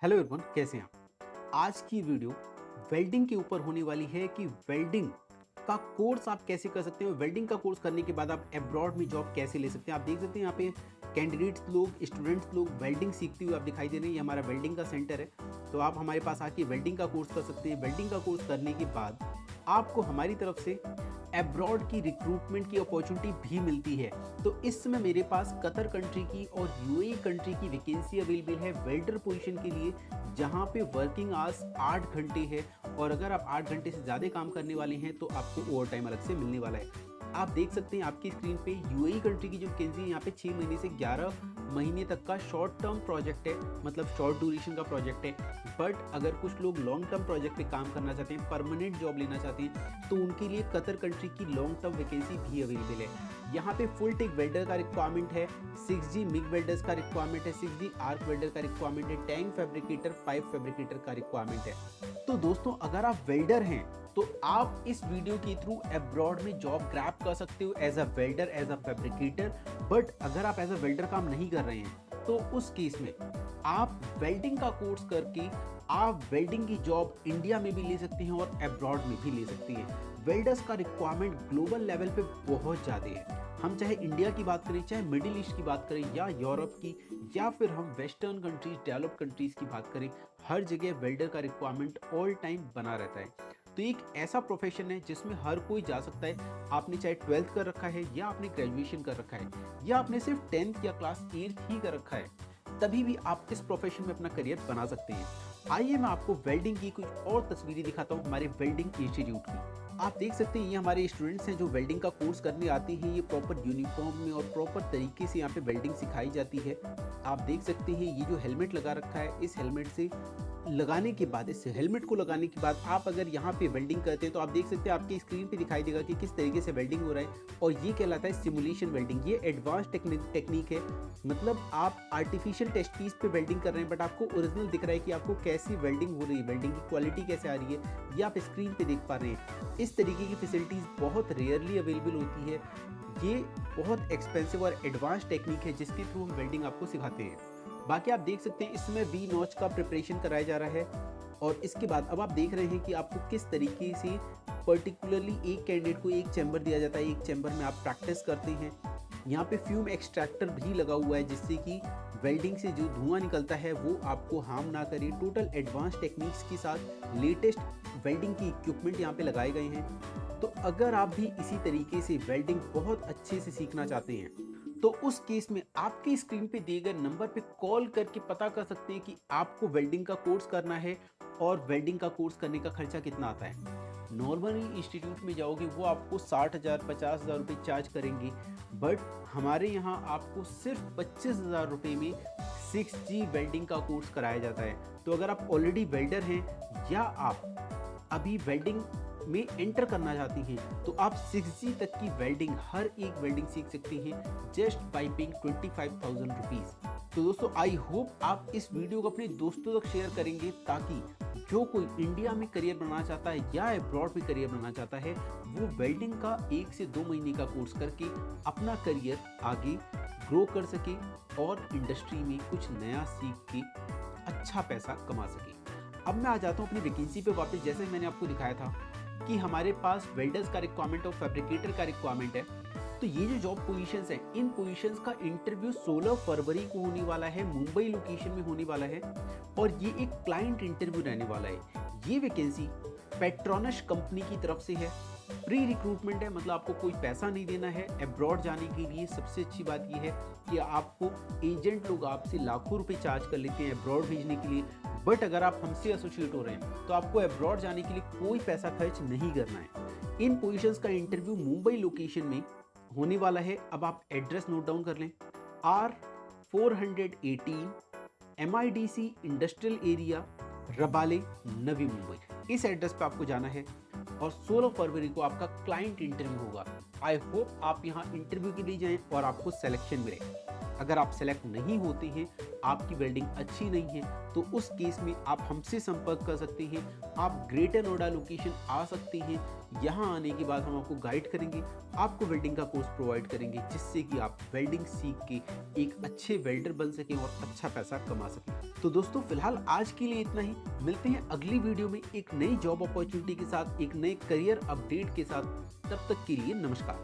Hello everyone, कैसे हैं आप। आज की वीडियो वेल्डिंग के ऊपर होने वाली है कि वेल्डिंग का कोर्स आप कैसे कर सकते हैं। वेल्डिंग का कोर्स करने के बाद आप अब्रॉड में जॉब कैसे ले सकते हैं। आप देख सकते हैं यहाँ पे कैंडिडेट्स लोग, स्टूडेंट्स लोग वेल्डिंग सीखते हुए आप दिखाई दे रहे हैं। ये हमारा वेल्डिंग का सेंटर है, तो आप हमारे पास आके वेल्डिंग का कोर्स कर सकते हैं। वेल्डिंग का कोर्स करने के बाद आपको हमारी तरफ से अब्रॉड की रिक्रूटमेंट की अपॉर्चुनिटी भी मिलती है। तो इस समय मेरे पास कतर कंट्री की और यूएई कंट्री की वैकेंसी अवेलेबल है वेल्डर पोजीशन के लिए, जहां पे वर्किंग आवर्स 8 घंटे है। और अगर आप 8 घंटे से ज़्यादा काम करने वाले हैं तो आपको ओवर टाइम अलग से मिलने वाला है। आप देख सकते हैं आपकी स्क्रीन पे यूएई कंट्री की जो वैकेंसी है, यहाँ पे 6 महीने से 11 महीने तक का शॉर्ट टर्म प्रोजेक्ट है, मतलब शॉर्ट ड्यूरेशन का प्रोजेक्ट है। बट अगर कुछ लोग लॉन्ग टर्म प्रोजेक्ट पे काम करना चाहते हैं, परमानेंट जॉब लेना चाहते हैं, तो उनके लिए कतर कंट्री की लॉन्ग टर्म वैकेंसी भी अवेलेबल है। यहाँ पे फुल टेक वेल्डर का रिक्वायरमेंट है, 6G मिग वेल्डर्स का रिक्वायरमेंट है, 6G आर्क वेल्डर का रिक्वायरमेंट है, टैंक फैब्रिकेटर, पाइप फैब्रिकेटर का रिक्वायरमेंट है। तो दोस्तों, अगर आप वेल्डर हैं तो आप इस वीडियो के थ्रू अब्रॉड में जॉब ग्रैब कर सकते हो as a welder, as a fabricator. But अगर आप एज अ वेल्डर काम नहीं कर रहे हैं तो उस केस में आप वेल्डिंग का कोर्स करके आप वेल्डिंग की जॉब इंडिया में भी ले सकते हैं और अब्रॉड में भी ले सकते हैं। वेल्डर्स का रिक्वायरमेंट ग्लोबल लेवल पे बहुत ज़्यादा है। हम चाहे इंडिया की बात करें, चाहे मिडिल ईस्ट की बात करें, या यूरोप की, या फिर हम वेस्टर्न कंट्रीज, डेवलप कंट्रीज की बात करें, हर जगह वेल्डर का रिक्वायरमेंट ऑल टाइम बना रहता है। तो एक ऐसा प्रोफेशन है जिसमें हर कोई जा सकता है। आपने चाहे 12th कर रखा है, या आपने ग्रेजुएशन कर रखा है, या आपने सिर्फ 10th या क्लास 8th ही कर रखा है, तभी भी आप इस प्रोफेशन में अपना करियर बना सकते हैं। आइए मैं आपको वेल्डिंग की कुछ और तस्वीरें दिखाता हूँ हमारे वेल्डिंग इंस्टीट्यूट की। आप देख सकते हैं ये हमारे स्टूडेंट्स हैं जो वेल्डिंग का कोर्स करने आते हैं। ये प्रॉपर यूनिफॉर्म में और प्रॉपर तरीके से यहाँ पे वेल्डिंग सिखाई जाती है। आप देख सकते हैं ये जो हेलमेट लगा रखा है, इस हेलमेट से लगाने के बाद, इस हेलमेट को लगाने के बाद आप अगर यहाँ पे वेल्डिंग करते हैं तो आप देख सकते हैं आपकी स्क्रीन पे दिखाई देगा कि किस तरीके से वेल्डिंग हो रहा है। और ये कहलाता है सिमुलेशन वेल्डिंग। ये एडवांस टेक्निक है, मतलब आप आर्टिफिशियल टेस्ट पीस पे वेल्डिंग कर रहे हैं बट आपको ओरिजिनल दिख रहा है कि आपको कैसी वेल्डिंग हो रही है, वेल्डिंग की क्वालिटी कैसे आ रही है, ये आप स्क्रीन पे देख पा रहे हैं। इस तरीके की फैसिलिटीज़ बहुत रेयरली अवेलेबल होती है। ये बहुत एक्सपेंसिव और एडवांस टेक्निक है जिसके थ्रू हम वेल्डिंग आपको सिखाते हैं। बाकी आप देख सकते हैं इसमें वी नॉच का प्रिपरेशन कराया जा रहा है। और इसके बाद अब आप देख रहे हैं कि आपको किस तरीके से पर्टिकुलरली एक कैंडिडेट को एक चैम्बर दिया जाता है, एक चैम्बर में आप प्रैक्टिस करते हैं। यहाँ पे फ्यूम एक्सट्रैक्टर भी लगा हुआ है जिससे कि वेल्डिंग से जो धुआं निकलता है वो आपको हार्म ना करे। टोटल एडवांस टेक्निक्स के साथ लेटेस्ट वेल्डिंग की इक्विपमेंट यहाँ पे लगाए गए हैं। तो अगर आप भी इसी तरीके से वेल्डिंग बहुत अच्छे से सीखना चाहते हैं तो उस केस में आपकी स्क्रीन पे दिए गए नंबर पे कॉल करके पता कर सकते हैं कि आपको वेल्डिंग का कोर्स करना है और वेल्डिंग का कोर्स करने का खर्चा कितना आता है। नॉर्मली इंस्टीट्यूट में जाओगे वो आपको 60,000 50,000 रुपये चार्ज करेंगे, बट हमारे यहाँ आपको सिर्फ 25,000 रुपये में 6G वेल्डिंग का कोर्स कराया जाता है। तो अगर आप ऑलरेडी वेल्डर हैं या आप अभी वेल्डिंग में एंटर करना चाहती हैं तो आप 6G तक की वेल्डिंग, हर एक वेल्डिंग सीख सकती हैं जस्ट बाई पेइंग 25,000 रुपीज़। तो दोस्तों, आई होप आप इस वीडियो को अपने दोस्तों तक शेयर करेंगे ताकि जो कोई इंडिया में करियर बनाना चाहता है या अब्रॉड में करियर बनाना चाहता है वो वेल्डिंग का 1 से 2 महीने का कोर्स करके अपना करियर आगे ग्रो कर सके और इंडस्ट्री में कुछ नया सीख के अच्छा पैसा कमा सके। अब मैं आ जाता हूँ अपनी वैकेंसी पे वापस। जैसे मैंने आपको दिखाया था कि हमारे पास वेल्डर्स का रिक्वायरमेंट और फैब्रिकेटर का रिक्वायरमेंट है। तो ये जो जॉब पोजीशंस हैं, इन पोजीशंस का इंटरव्यू 16 फरवरी को होने वाला है, मुंबई लोकेशन में होने वाला है। और ये एक क्लाइंट इंटरव्यू रहने वाला है। ये वैकेंसी पेट्रोनस कंपनी की तरफ से है। प्री रिक्रूटमेंट है, मतलब आपको कोई पैसा नहीं देना है अब्रॉड जाने के लिए। सबसे अच्छी बात यह है कि आपको एजेंट लोग आपसे लाखों रुपए चार्ज कर लेते हैं अब्रॉड भेजने के लिए। बट अगर आप हमसे एसोसिएट हो रहे हैं तो आपको अब्रॉड जाने के लिए कोई पैसा खर्च नहीं करना है। इन पोजीशंस का इंटरव्यू मुंबई लोकेशन में होने वाला है। अब आप एड्रेस नोट डाउन कर लें, R418 MIDC industrial area, Rabale, Navi Mumbai. इस एड्रेस पे आपको जाना है और 16 फरवरी को आपका क्लाइंट इंटरव्यू होगा। आई होप आप यहाँ इंटरव्यू के लिए जाएं और आपको सिलेक्शन मिले। अगर आप सेलेक्ट नहीं होते हैं, आपकी वेल्डिंग अच्छी नहीं है, तो उस केस में आप हमसे संपर्क कर सकते हैं। आप ग्रेटर नोएडा लोकेशन आ सकते हैं। यहाँ आने के बाद हम आपको गाइड करेंगे, आपको वेल्डिंग का कोर्स प्रोवाइड करेंगे, जिससे कि आप वेल्डिंग सीख के एक अच्छे वेल्डर बन सकें और अच्छा पैसा कमा सकें। तो दोस्तों फिलहाल आज के लिए इतना ही। मिलते हैं अगली वीडियो में एक नई जॉब अपॉर्चुनिटी के साथ, एक नए करियर अपडेट के साथ। तब तक के लिए नमस्कार।